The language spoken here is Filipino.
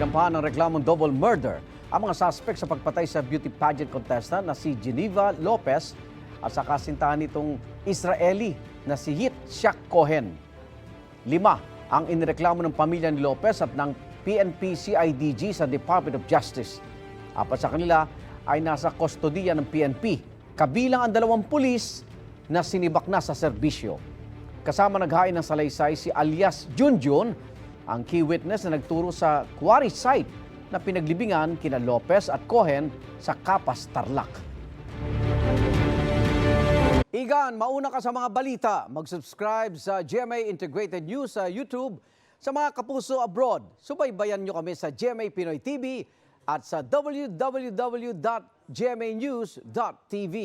Sinampahan ng reklamong double murder ang mga suspect sa pagpatay sa beauty pageant contestant na si Geneva Lopez at sa kasintahan nitong Israeli na si Hit Shaq Cohen. 5 ang inireklamo ng pamilya ni Lopez at ng PNP-CIDG sa Department of Justice. 4 sa kanila ay nasa kustodiya ng PNP, kabilang ang 2 pulis na sinibak na sa serbisyo. Kasama naghain ng salaysay si alias Junjun, ang key witness na nagturo sa quarry site na pinaglibingan kina Lopez at Cohen sa Capas, Tarlac. Igan, mauna ka sa mga balita. Mag-subscribe sa GMA Integrated News sa YouTube. Sa mga kapuso abroad, subaybayan nyo kami sa GMA Pinoy TV at sa www.gmanews.tv.